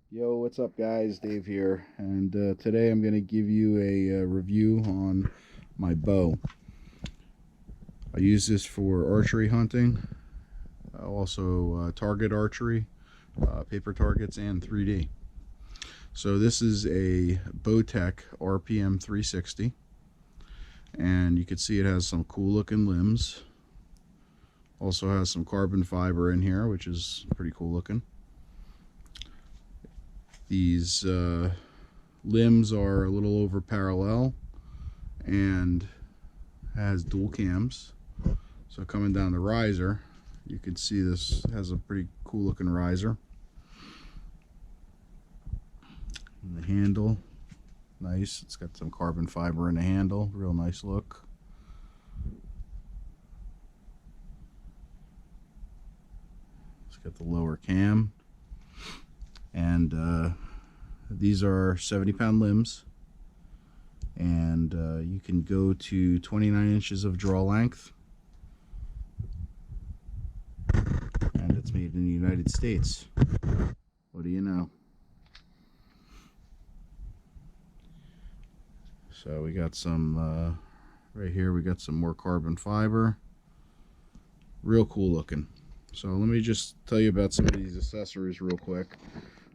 Yo, what's up guys? Dave here, and today I'm going to give you a review on my bow. I use this for archery hunting, also target archery, paper targets, and 3D. So this is a BowTech RPM 360, and you can see it has some cool looking limbs. Also has some carbon fiber in here, which is pretty cool looking. These limbs are a little over parallel and has dual cams. So coming down the riser, you can see this has a pretty cool looking riser. And the handle, nice. It's got some carbon fiber in the handle, real nice look. It's got the lower cam. And these are 70-pound limbs, and you can go to 29 inches of draw length, and it's made in the United States. What do you know? So we got some right here, we got some more carbon fiber, real cool looking. So let me just tell you about some of these accessories real quick.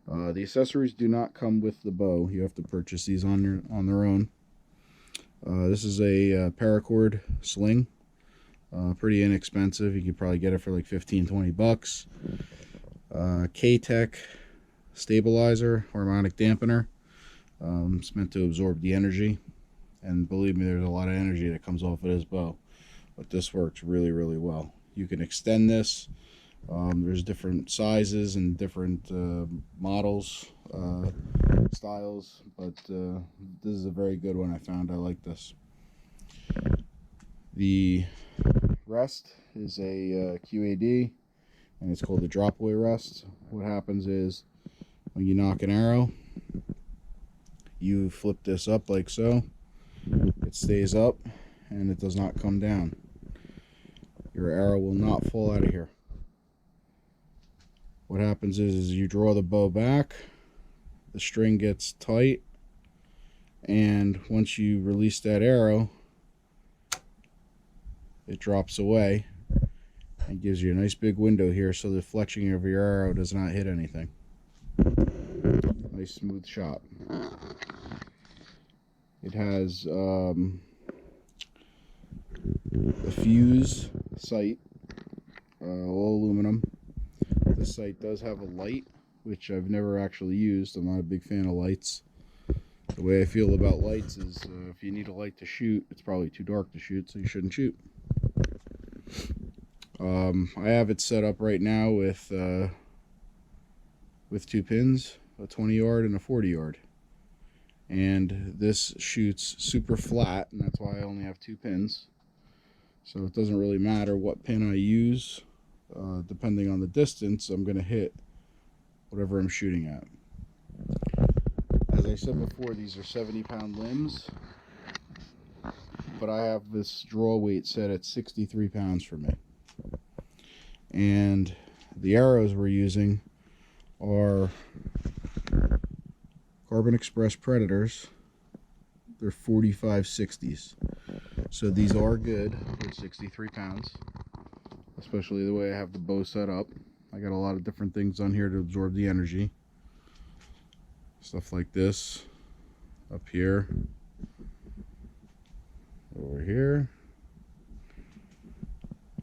The accessories do not come with the bow. You have to purchase these on their own. This is a paracord sling, pretty inexpensive. You could probably get it for like 15-20 bucks. K-Tech stabilizer, harmonic dampener. It's meant to absorb the energy, and believe me, there's a lot of energy that comes off of this bow, but this works really well. You can extend this. There's different sizes and different models, styles, but this is a very good one I found. I like this. The rest is a QAD, and it's called the drop away rest. What happens is when you knock an arrow, you flip this up like so. It stays up and it does not come down. Your arrow will not fall out of here. What happens is you draw the bow back, the string gets tight, and once you release that arrow, it drops away and gives you a nice big window here so the fletching of your arrow does not hit anything. Nice smooth shot. It has a fuse sight, all aluminum. This sight does have a light, which I've never actually used. I'm not a big fan of lights. The way I feel about lights is if you need a light to shoot, it's probably too dark to shoot, so you shouldn't shoot. I have it set up right now with 2 pins, a 20-yard and a 40-yard. And this shoots super flat, and that's why I only have 2 pins. So it doesn't really matter what pin I use. Depending on the distance, I'm going to hit whatever I'm shooting at. As I said before, these are 70-pound limbs, but I have this draw weight set at 63 pounds for me. And the arrows we're using are Carbon Express Predators. They're 45/60s. So these are good with 63 pounds. Especially the way I have the bow set up. I got a lot of different things on here to absorb the energy. Stuff like this. Up here. Over here.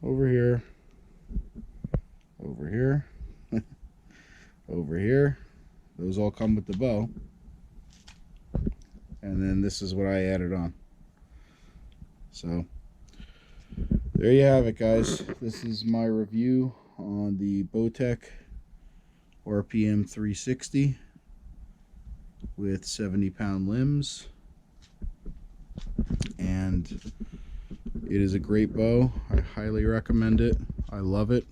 Over here. Over here. Over here. Those all come with the bow. And then this is what I added on. So there you have it, guys. This is my review on the BowTech RPM 360 with 70-pound limbs, and it is a great bow. I highly recommend it. I love it.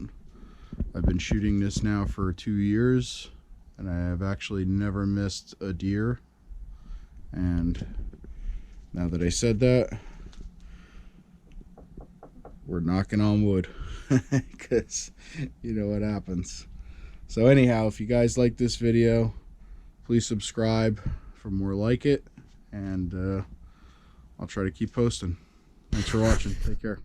I've been shooting this now for 2 years, and I have actually never missed a deer. And now that I said that, we're knocking on wood, because you know what happens. So anyhow, if you guys like this video, Please subscribe for more like it, and I'll try to keep posting. Thanks for watching. Take care.